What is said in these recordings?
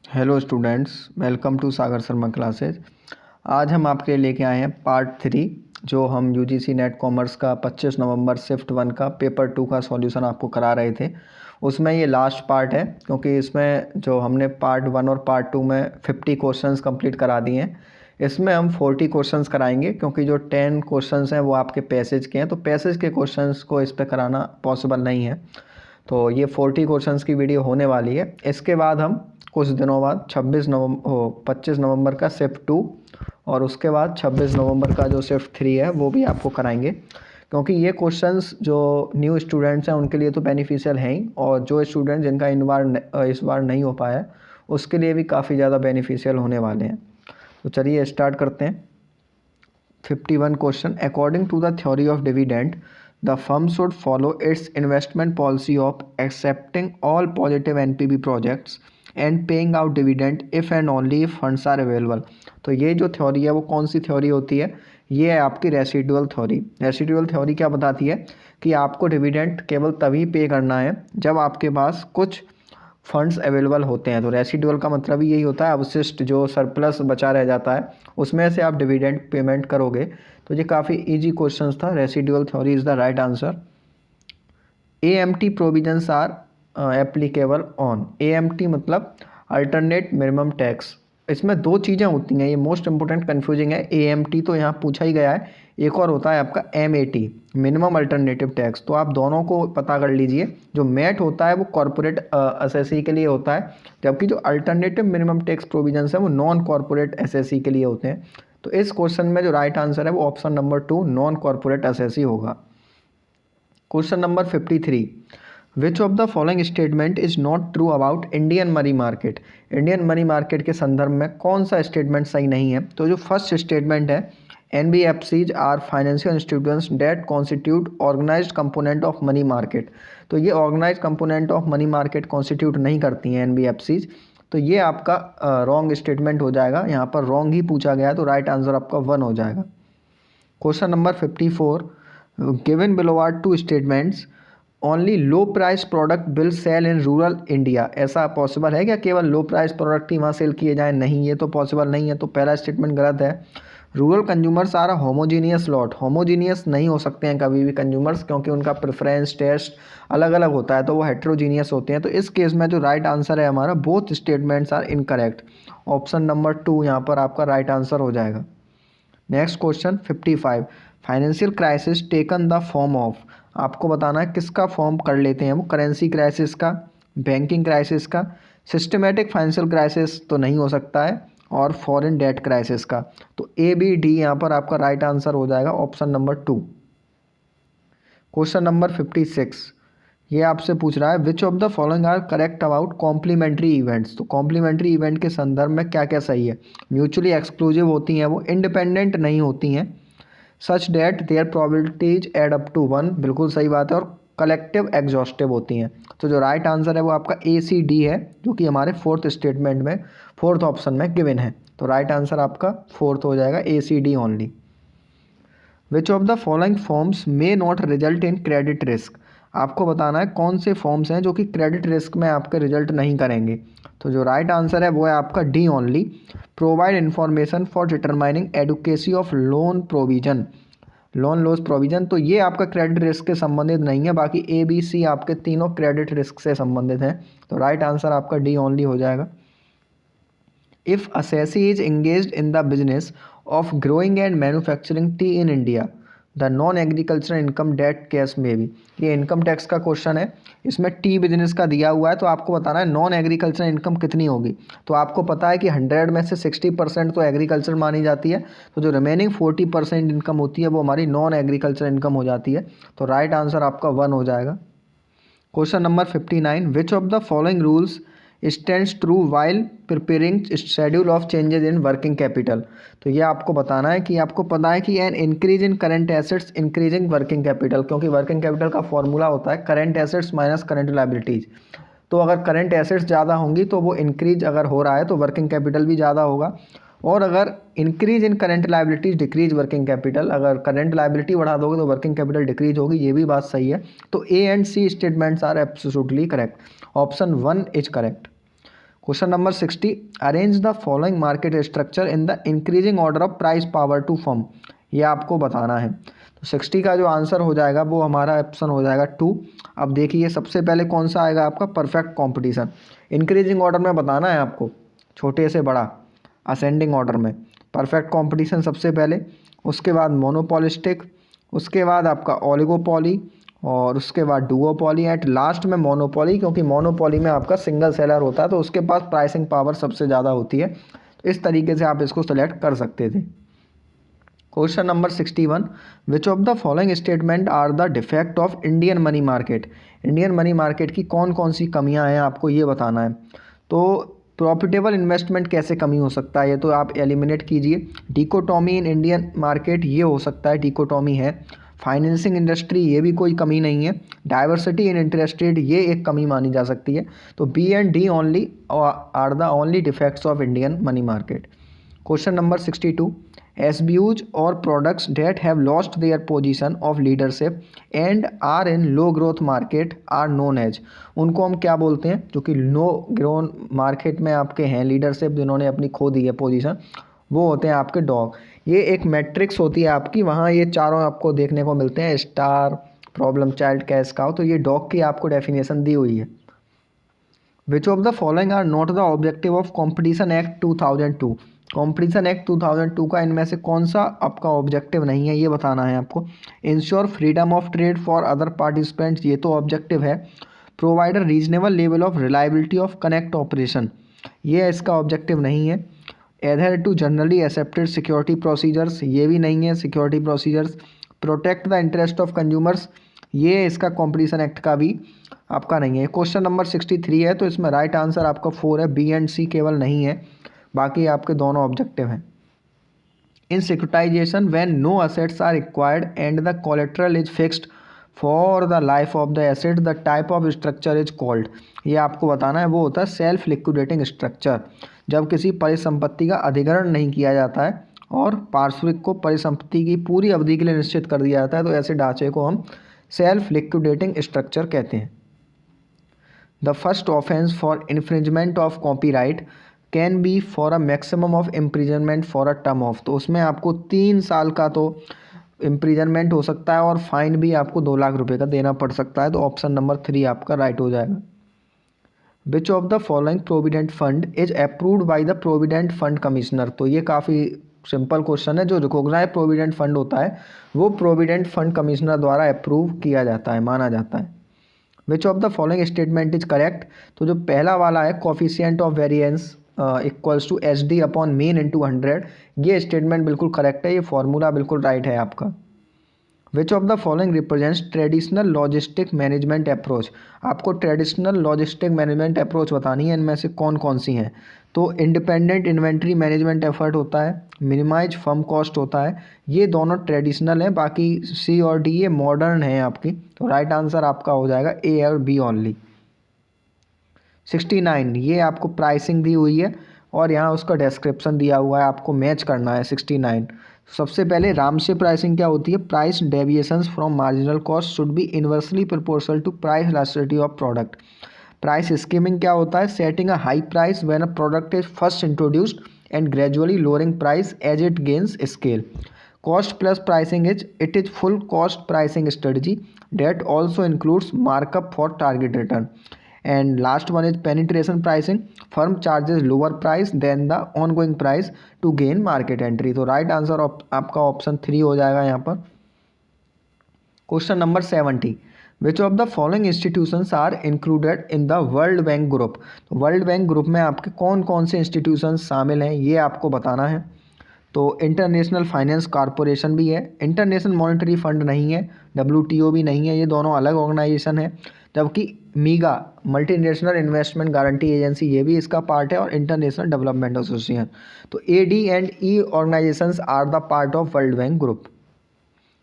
Hello students, welcome to Sagar Sharma classes. आज हम आपके लिए लेके आए हैं पार्ट 3, जो हम यूजीसी नेट कॉमर्स का 25 नवंबर शिफ्ट 1 का पेपर 2 का सॉल्यूशन आपको करा रहे थे। उसमें ये लास्ट पार्ट है, क्योंकि इसमें जो हमने पार्ट 1 और पार्ट 2 में 50 क्वेश्चंस कंप्लीट करा दिए हैं। इसमें हम 40 क्वेश्चंस कराएंगे, क्योंकि जो 10 क्वेश्चंस हैं वो आपके पैसेज के हैं, तो पैसेज के क्वेश्चंस को इस पर कराना पॉसिबल नहीं है। तो ये 40 क्वेश्चंस की वीडियो होने वाली है। इसके बाद हम कुछ दिनों बाद 25 नवंबर का शिफ्ट 2 और उसके बाद 26 नवंबर का जो शिफ्ट 3 है वो भी आपको कराएंगे, क्योंकि ये क्वेश्चंस जो न्यू स्टूडेंट्स हैं उनके लिए तो बेनिफिशियल हैं ही, और जो स्टूडेंट जिनका इस बार नहीं हो पाया उसके लिए भी काफ़ी ज़्यादा बेनिफिशियल होने वाले हैं। तो चलिए स्टार्ट करते हैं। 51 question. According to the theory of dividend, the firm should follow its investment policy of accepting all positive NPV projects and paying out dividend if and only if funds are available। तो ये जो theory है वो कौन सी theory होती है? ये है आपकी रेसिडुअल थ्योरी। रेसिडुअल थ्योरी क्या बताती है कि आपको डिविडेंड केवल तभी पे करना है जब आपके पास कुछ फंड्स अवेलेबल होते हैं। तो रेसिडुअल का मतलब ही यही होता है, अवशिष्ट जो सरप्लस बचा रह जाता है उसमें से आप डिविडेंड पेमेंट करोगे। तो ये काफ़ी इजी क्वेश्चन था। Residual theory is the right answer. AMT provisions are applicable on. AMT मतलब अल्टरनेट मिनिमम टैक्स। इसमें दो चीज़ें होती हैं, ये मोस्ट इंपॉर्टेंट कन्फ्यूजिंग है। AMT तो यहाँ पूछा ही गया है, एक और होता है आपका MAT, मिनिमम अल्टरनेटिव टैक्स। तो आप दोनों को पता कर लीजिए। जो मैट होता है वो कॉरपोरेट एसएससी के लिए होता है, जबकि जो अल्टरनेटिव मिनिमम टैक्स प्रोविजंस है वो नॉन कॉरपोरेट एसएससी के लिए होते हैं। तो इस क्वेश्चन में जो राइट आंसर है वो option number 2 non corporate SSC होगा। Question number 53, which of the following statement is not true about Indian money market. Indian money market के संदर्भ में कौन सा स्टेटमेंट सही नहीं है? तो जो फर्स्ट स्टेटमेंट है, NBFCs are financial institutions that constitute organized component of money market. तो ये organized component of money market constitute नहीं करती हैं NBFCs। तो ये आपका रॉन्ग स्टेटमेंट हो जाएगा। यहाँ पर रॉन्ग ही पूछा गया है, तो राइट आंसर आपका 1 हो जाएगा। Question number 54, given below are two statements, only low price product will sell in rural India. ऐसा पॉसिबल है क्या? केवल लो प्राइस प्रोडक्ट ही वहाँ सेल किए जाएँ? नहीं, ये तो पॉसिबल नहीं है। तो पहला स्टेटमेंट गलत है। Rural consumers are homogeneous lot. Homogeneous नहीं हो सकते हैं कभी भी कंज्यूमर्स, क्योंकि उनका प्रेफरेंस टेस्ट अलग अलग होता है, तो वो हेट्रोजीनियस होते हैं। तो इस केस में जो राइट आंसर है हमारा, both statements are incorrect. Option number 2 यहाँ पर आपका राइट आंसर हो जाएगा। Next question 55, financial crisis taken the form of. आपको बताना है किसका फॉर्म कर लेते हैं वो। करेंसी क्राइसिस का, बैंकिंग क्राइसिस का, सिस्टमेटिक फाइनेंशियल क्राइसिस तो नहीं हो सकता है, और फॉरेन डेट क्राइसिस का। तो ABD यहाँ पर आपका राइट आंसर हो जाएगा, ऑप्शन नंबर 2। क्वेश्चन नंबर 56, ये आपसे पूछ रहा है which of the following are correct about complementary events. तो कॉम्प्लीमेंट्री इवेंट के संदर्भ में क्या क्या सही है? म्यूचुअली एक्सक्लूसिव होती हैं वो, इंडिपेंडेंट नहीं होती हैं, such that their probabilities add up to 1, बिल्कुल सही बात है, और कलेक्टिव एग्जॉस्टिव होती हैं। तो जो राइट आंसर है वो आपका ACD है, जो कि हमारे फोर्थ स्टेटमेंट में, फोर्थ ऑप्शन में गिवन है। तो राइट आंसर आपका फोर्थ हो जाएगा, ACD only. Which of the following forms may not result in credit risk. आपको बताना है कौन से फॉर्म्स हैं जो कि क्रेडिट रिस्क में आपके रिजल्ट नहीं करेंगे। तो जो राइट आंसर है वो है आपका D only, provide information for determining adequacy of loan provision, loan loss provision. तो ये आपका क्रेडिट रिस्क से संबंधित नहीं है, बाकी ABC आपके तीनों क्रेडिट रिस्क से संबंधित हैं। तो राइट आंसर आपका D ओनली हो जाएगा। If assessee is engaged in the business of growing and manufacturing tea in India, the non-agricultural income that case may be। ये इनकम टैक्स का क्वेश्चन है, इसमें टी बिजनेस का दिया हुआ है, तो आपको बताना है नॉन एग्रीकल्चर इनकम कितनी होगी। तो आपको पता है कि 100 में से 60% तो एग्रीकल्चर मानी जाती है, तो जो रिमेनिंग 40% इनकम होती है वो हमारी नॉन एग्रीकल्चर इनकम हो जाती है। तो राइट आंसर आपका 1 हो जाएगा। Question number 59, which of the following rules stands true while preparing schedule of changes in working capital. तो ये आपको बताना है कि आपको पता है कि an increase in current assets increasing working capital, क्योंकि वर्किंग कैपिटल का फॉर्मूला होता है current assets minus current liabilities. तो अगर करंट एसेट्स ज़्यादा होंगी तो वो इंक्रीज अगर हो रहा है तो वर्किंग कैपिटल भी ज़्यादा होगा, और अगर increase in current liabilities decrease working capital, अगर करंट लायबिलिटी बढ़ा दोगे तो वर्किंग कैपिटल डिक्रीज होगी। ये भी बात सही है। तो A and C statements are absolutely correct. Option 1 is correct. Question number 60, arrange the following market structure in the increasing order of price power to firm. ये आपको बताना है। तो 60 का जो आंसर हो जाएगा वो हमारा ऑप्शन हो जाएगा 2। अब देखिए सबसे पहले कौन सा आएगा आपका, परफेक्ट कॉम्पिटिशन। इंक्रीजिंग ऑर्डर में बताना है आपको, छोटे से बड़ा, असेंडिंग ऑर्डर में। परफेक्ट कॉम्पिटिशन सबसे पहले, उसके बाद मोनोपोलिस्टिक, उसके बाद आपका ओलिगोपॉली, और उसके बाद डुओपॉली, एट लास्ट में मोनोपॉली, क्योंकि मोनोपॉली में आपका सिंगल सेलर होता है तो उसके पास प्राइसिंग पावर सबसे ज़्यादा होती है। तो इस तरीके से आप इसको सेलेक्ट कर सकते थे। Question number 61, which of the following statement are the defect of Indian money market. Indian money market की कौन कौन सी कमियां हैं आपको ये बताना है। तो प्रॉफिटेबल इन्वेस्टमेंट कैसे कमी हो सकता है, ये तो आप एलिमिनेट कीजिए। डिकोटॉमी इन इंडियन मार्केट, ये हो सकता है, डिकोटॉमी है। फाइनेंसिंग इंडस्ट्री, ये भी कोई कमी नहीं है। डाइवर्सिटी इन इंटरेस्ट रेट, ये एक कमी मानी जा सकती है। तो B and D only are the only defects of Indian money market. Question number 62, SBUs और products that have lost their position of leadership and are in low growth market are known as। उनको हम क्या बोलते हैं, जो कि लो grown market में आपके हैं लीडरशिप, जिन्होंने अपनी खो दी है पोजीशन, वो होते हैं आपके डॉग। ये एक मैट्रिक्स होती है आपकी, वहाँ ये चारों आपको देखने को मिलते हैं, star, problem child, cash cow. तो ये डॉग की आपको डेफिनेशन दी हुई है। Which of the following are not the objective of competition act 2002। Competition act 2002 का इनमें से कौन सा आपका ऑब्जेक्टिव नहीं है, ये बताना है आपको। Ensure freedom of trade for other participants, ये तो ऑब्जेक्टिव है। Provide reasonable level of reliability of connect operation, ये इसका ऑब्जेक्टिव नहीं है। Adhere to generally accepted security procedures, ये भी नहीं है security procedures. Protect the interest of consumers, ये इसका कॉम्पिटिशन एक्ट का भी आपका नहीं है। क्वेश्चन नंबर 63 है, तो इसमें राइट आंसर आपका 4 है। बी एंड सी केवल नहीं है, बाकी आपके दोनों ऑब्जेक्टिव हैं। In securitization when no assets are required and the collateral is fixed for the life of the asset, the type of structure is called. ये आपको बताना है, वो होता है सेल्फ लिक्विडेटिंग स्ट्रक्चर। जब किसी परिसंपत्ति का अधिग्रहण नहीं किया जाता है और पार्श्विक को परिसंपत्ति की पूरी अवधि के लिए निश्चित कर दिया जाता है, तो ऐसे ढांचे को हम सेल्फ लिक्विडेटिंग स्ट्रक्चर कहते हैं। The first offence for infringement of copyright can be for a maximum of imprisonment for a term of, तो उसमें आपको 3 साल का तो इम्प्रिजनमेंट हो सकता है और फाइन भी आपको 2 लाख रुपए का देना पड़ सकता है। तो ऑप्शन नंबर 3 आपका राइट हो जाएगा। विच of the following provident fund is approved by the provident fund commissioner, तो ये काफ़ी सिंपल क्वेश्चन है। जो रिकॉग्नाइज प्रोविडेंट फंड होता है वो प्रोविडेंट फंड कमिश्नर द्वारा अप्रूव किया जाता है, माना जाता है। Which of the following statement is correct, तो जो पहला वाला है coefficient of variance equals to SD upon mean into 100, ये स्टेटमेंट बिल्कुल करेक्ट है, ये फॉर्मूला बिल्कुल राइट है आपका। विच of the following represents traditional logistic management approach, आपको ट्रेडिशनल लॉजिस्टिक मैनेजमेंट अप्रोच बतानी है, इनमें से कौन कौन सी हैं। तो इंडिपेंडेंट इन्वेंट्री मैनेजमेंट एफर्ट होता है, मिनिमाइज फर्म कॉस्ट होता है, ये दोनों ट्रेडिशनल हैं। बाकी C और D ये मॉडर्न है आपकी। तो राइट आंसर आपका हो जाएगा A और B ओनली। 69, ये आपको प्राइसिंग दी हुई है और यहाँ उसका डिस्क्रिप्शन दिया हुआ है, आपको मैच करना है। 69 सबसे पहले रामसे प्राइसिंग क्या होती है, price deviations from marginal cost should be inversely proportional to price elasticity of product. Price skimming क्या होता है, setting a high price when a product is first introduced and gradually lowering price as it gains scale. Cost plus pricing it is full cost pricing strategy that also includes markup for target return. And last one is penetration pricing, firm charges lower price than the ongoing price to gain market entry। तो right answer आपका option 3 हो जाएगा यहाँ पर। Question number 70, which of the following institutions are included in the world bank group. तो world bank group में आपके कौन कौन से इंस्टीट्यूशंस शामिल हैं, ये आपको बताना है। तो इंटरनेशनल फाइनेंस कॉरपोरेशन भी है, इंटरनेशनल मॉनेटरी फंड नहीं है, WTO भी नहीं है, ये दोनों अलग ऑर्गेनाइजेशन है। जबकि मीगा मल्टीनेशनल इन्वेस्टमेंट गारंटी एजेंसी, ये भी इसका पार्ट है, और इंटरनेशनल डेवलपमेंट एसोसिएशन। तो AD&E organizations are the part of world bank group.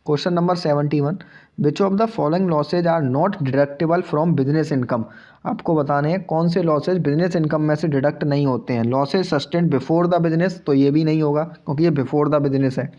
Question number 71, which of the following losses are not deductible from business income. आपको बताने हैं कौन से लॉसेज बिजनेस इनकम में से डिडक्ट नहीं होते हैं। Losses sustained before the business, तो ये भी नहीं होगा क्योंकि ये बिफोर द बिजनेस है।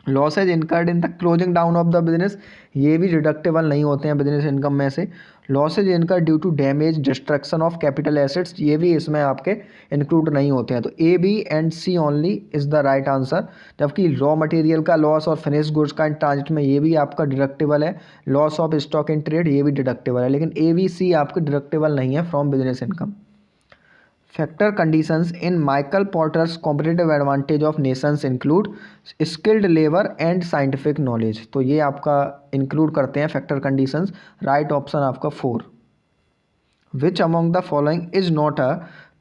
Losses incurred in the closing down of the business, ये भी डिडक्टेबल नहीं होते हैं बिजनेस इनकम में से। Losses incurred due to damage destruction of capital assets, ये भी इसमें आपके इंक्लूड नहीं होते हैं। तो A B and C only is the right answer. जबकि रॉ मटेरियल का लॉस और फिनिश गुड्स का इन ट्रांजिट में ये भी आपका डिडक्टेबल है। Loss of stock in trade ये भी डिडक्टेबल है, लेकिन ए बी सी आपके डिडक्टेबल नहीं है from business income. Factor conditions in Michael Porter's competitive advantage of nations include skilled labor and scientific knowledge। तो ये आपका इंक्लूड करते हैं फैक्टर कंडीशंस। राइट ऑप्शन आपका 4। Which among the following is not a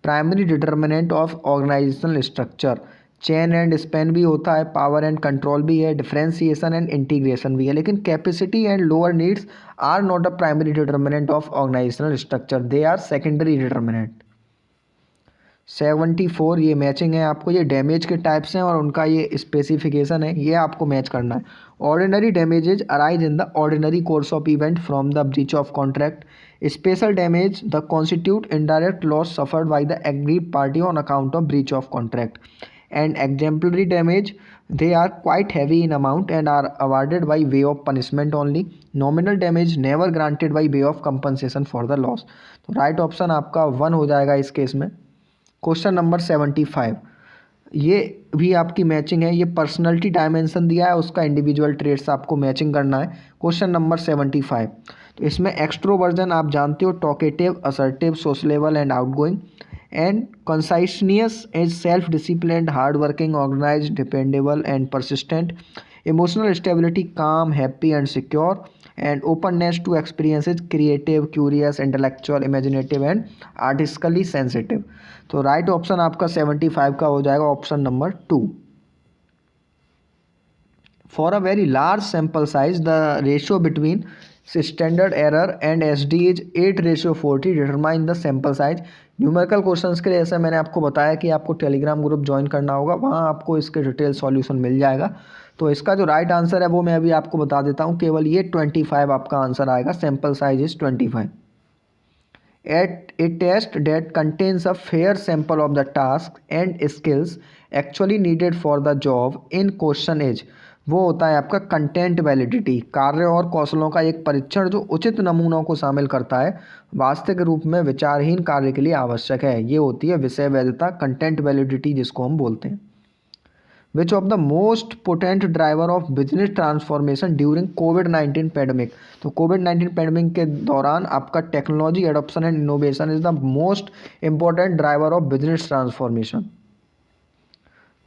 primary determinant of organizational structure. Chain and span भी होता है, power and control भी है, डिफरेंशिएशन एंड इंटीग्रेशन भी है, लेकिन capacity and lower needs are not a primary determinant of organizational structure, they are secondary determinant. 74 ये matching है आपको, ये डैमेज के टाइप्स हैं और उनका ये स्पेसिफिकेशन है, ये आपको मैच करना है। Ordinary damages arise in the ordinary course of event from the breach of contract. Special damage the constitute indirect loss suffered by the agreed party on account of breach of contract. And exemplary damage they are quite heavy in amount and are awarded by way of punishment only. Nominal damage never granted by way of compensation for the loss। तो right option आपका 1 हो जाएगा इस case में। Question number 75, ये भी आपकी matching है। ये पर्सनैलिटी डायमेंशन दिया है, उसका इंडिविजुअल ट्रेड्स आपको मैचिंग करना है। क्वेश्चन नंबर 75, तो इसमें एक्सट्रोवर्जन आप जानते हो, talkative, assertive, sociable and outgoing. And conscientious is self disciplined, hard working, organised, dependable and persistent. Emotional stability, calm, happy and secure. And openness to experiences, creative, curious, intellectual, imaginative and artistically sensitive. तो right option आपका 75 का हो जाएगा option number 2। For a very large sample size the ratio between standard error and SD is 8:40, determine the sample size. Numerical questions के लिए ऐसा मैंने आपको बताया कि आपको टेलीग्राम ग्रुप ज्वाइन करना होगा, वहाँ आपको इसके डिटेल सॉल्यूशन मिल जाएगा। तो इसका जो राइट आंसर है वो मैं अभी आपको बता देता हूँ, केवल ये 25 आपका आंसर आएगा। Sample size is 25। At a test that contains a fair sample of the tasks and skills actually needed for the job in question is, वो होता है आपका कंटेंट वैलिडिटी, कार्य और कौशलों का एक परीक्षण जो उचित नमूनों को शामिल करता है, वास्तविक रूप में विचारहीन कार्य के लिए आवश्यक है। ये होती है विषय वैधता, कंटेंट वैलिडिटी जिसको हम बोलते हैं। Which of the most potent driver of business transformation during कोविड-19 पैंडमिक। तो कोविड-19 पैंडमिक के दौरान आपका technology adoption and innovation is the most important driver of business transformation.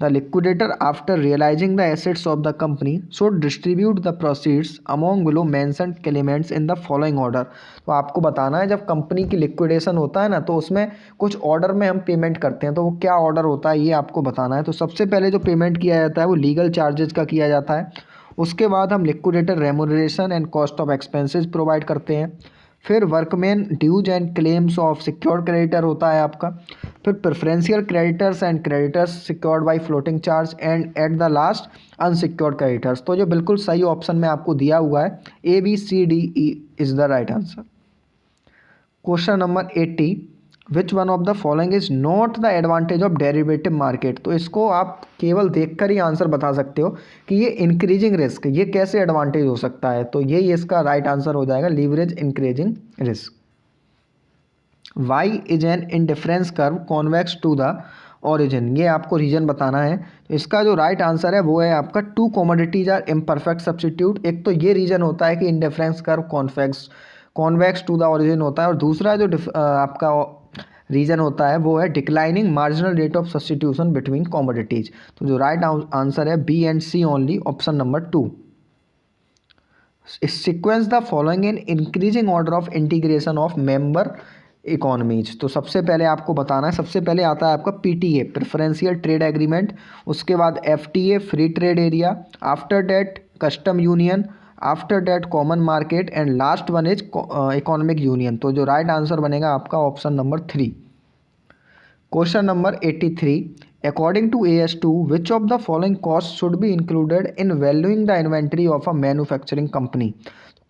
The liquidator after realising the assets of the company should distribute the proceeds among below mentioned elements in the following order. तो आपको बताना है जब company की liquidation होता है ना, तो उसमें कुछ ऑर्डर में हम पेमेंट करते हैं, तो वो क्या ऑर्डर होता है ये आपको बताना है। तो सबसे पहले जो पेमेंट किया जाता है वो लीगल चार्जेस का किया जाता है। उसके बाद हम liquidator remuneration and cost of expenses provide करते हैं। फिर workman dues and claims of secured creditor होता है आपका। फिर preferential creditors and creditors secured by floating charge, and at the last unsecured creditors. तो जो बिल्कुल सही ऑप्शन में आपको दिया हुआ है ABCDE is the right answer. Question number 80, which one of the following is not the advantage of derivative market. तो इसको आप केवल देखकर ही आंसर बता सकते हो कि ये इंक्रीजिंग रिस्क, ये कैसे एडवांटेज हो सकता है। तो ये इसका राइट आंसर हो जाएगा leverage increasing risk. Why is an indifference curve convex to the origin, ये आपको रीजन बताना है। तो इसका जो राइट आंसर है वो है आपका two commodities are imperfect substitute. एक तो ये रीजन होता है कि indifference curve convex to the origin होता है, और दूसरा जो आपका रीजन होता है वो है declining marginal rate of substitution between commodities. तो जो राइट आंसर है B and C only, option number 2। Sequence the following in increasing order of integration of member economies. तो सबसे पहले आपको बताना है, सबसे पहले आता है आपका PTA प्रेफरेंशियल ट्रेड एग्रीमेंट, उसके बाद FTA free trade area, after that custom union, after that common market, and last one is economic union. तो जो राइट आंसर बनेगा आपका option number 3। Question number 83, according to AS2 which of the following cost should be included in valuing the inventory of a manufacturing company.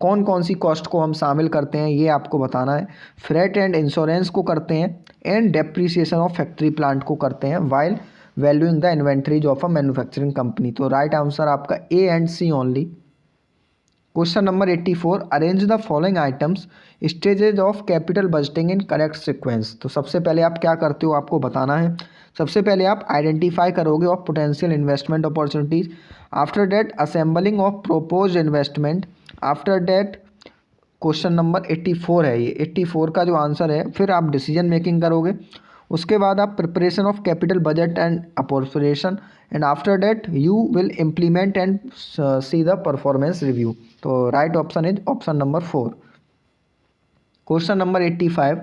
कौन कौन सी cost को हम शामिल करते हैं ये आपको बताना है। फ्रेट एंड इंश्योरेंस को करते हैं, and depreciation of factory plant को करते हैं, while valuing the inventories of a manufacturing company. तो राइट आंसर आपका A and C only. Question number 84, arrange the following items stages of capital budgeting in correct sequence. तो सबसे पहले आप क्या करते हो आपको बताना है। सबसे पहले आप आइडेंटिफाई करोगे of potential investment opportunities, after that assembling of proposed investment, after that question number 84 है ये, 84 का जो आंसर है, फिर आप डिसीजन मेकिंग करोगे, उसके बाद आप preparation of capital budget and appropriation, and after that you will implement and see the performance review. तो right option is option number 4। Question number 85,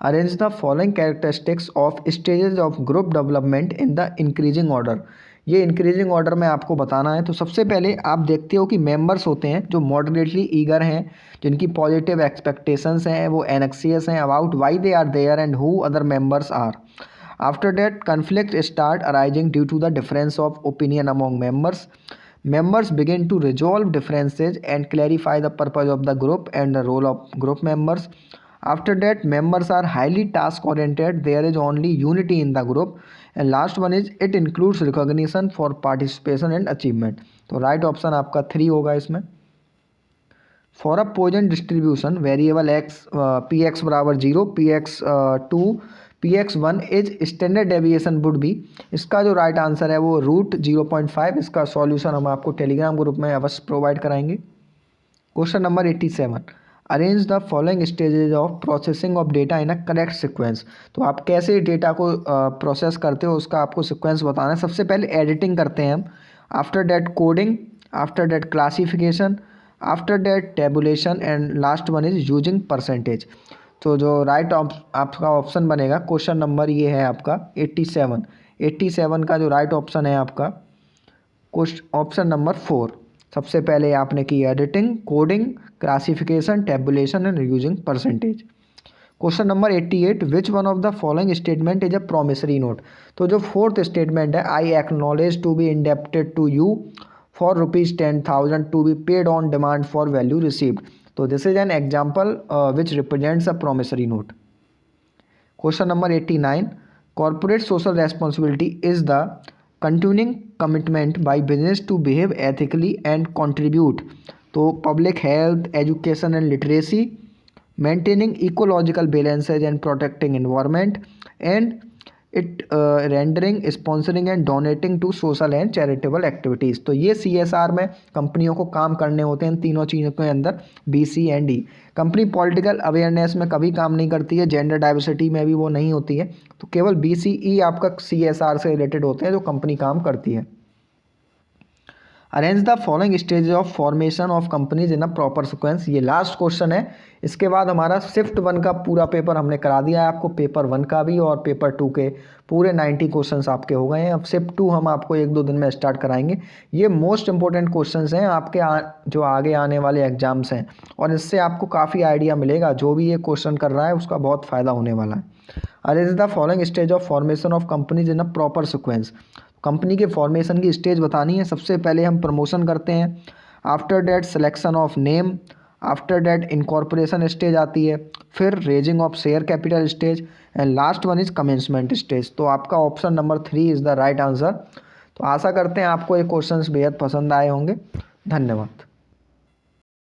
arrange the following characteristics of stages of group development in the increasing order. ये increasing order में आपको बताना है। तो सबसे पहले आप देखते हो कि मेंबर्स होते हैं जो मॉडरेटली ईगर हैं, जिनकी पॉजिटिव एक्सपेक्टेशंस हैं, वो एनेक्सियस हैं about why they are there and who other members are. After that conflict start arising due to the difference of opinion among members. Members begin to resolve differences and clarify the purpose of the group and the role of group members. After that, members are highly task oriented. There is only unity in the group. And last one is it includes recognition for participation and achievement. तो right option आपका 3 होगा इसमें। For a Poisson distribution, variable x px बराबर 0, px2 px1 is standard deviation would be. इसका जो right answer है वो √0.5। इसका सॉल्यूशन हम आपको टेलीग्राम ग्रुप में अवश्य प्रोवाइड कराएंगे। Question number 87, arrange the following stages of processing of data in a correct sequence. तो आप कैसे डेटा को प्रोसेस करते हो उसका आपको सीक्वेंस बताना है। सबसे पहले एडिटिंग करते हैं हम, after that coding, after that classification, after that tabulation, and last one is using percentage. तो जो राइट आपका ऑप्शन बनेगा, क्वेश्चन नंबर ये है आपका 87। 87 का जो राइट ऑप्शन है आपका ऑप्शन नंबर 4। सबसे पहले आपने की editing, coding, classification, tabulation and using percentage. Question number 88, which one of the following statement is a promissory note. तो जो फोर्थ स्टेटमेंट है, I acknowledge to be indebted to you for ₹10,000 to be paid on demand for value received. तो this is an example which represents a promissory note. Question number 89, corporate social responsibility is the continuing commitment by business to behave ethically and contribute तो public health, education and literacy, maintaining ecological balances and protecting environment, and it rendering, sponsoring and donating to social and charitable activities। तो ये CSR में कंपनियों को काम करने होते हैं तीनों चीज़ों के अंदर, B, C and D। Company political awareness में कभी काम नहीं करती है, जेंडर डाइवर्सिटी में भी वो नहीं होती है, तो केवल B, C, E आपका CSR से रिलेटेड होते हैं जो कंपनी काम करती है। Arrange the following stage of formation of companies in a proper sequence. ये लास्ट क्वेश्चन है, इसके बाद हमारा शिफ्ट 1 का पूरा पेपर हमने करा दिया है आपको, पेपर 1 का भी और पेपर 2 के पूरे 90 क्वेश्चंस आपके हो गए हैं। अब शिफ्ट 2 हम आपको 1-2 दिन में स्टार्ट कराएंगे। ये मोस्ट इंपॉर्टेंट क्वेश्चंस हैं आपके जो आगे आने वाले एग्जाम्स हैं, और इससे आपको काफ़ी आइडिया मिलेगा। जो भी ये क्वेश्चन कर रहा है उसका बहुत फ़ायदा होने वाला है। Arrange the following stage of formation of companies in a proper sequence. Company के फॉर्मेशन की स्टेज बतानी है। सबसे पहले हम प्रमोशन करते हैं, after that selection of name, after that incorporation stage आती है, फिर raising of share capital stage, and last one is commencement stage. तो आपका option number 3 is the right answer. तो आशा करते हैं आपको ये क्वेश्चंस बेहद पसंद आए होंगे। धन्यवाद।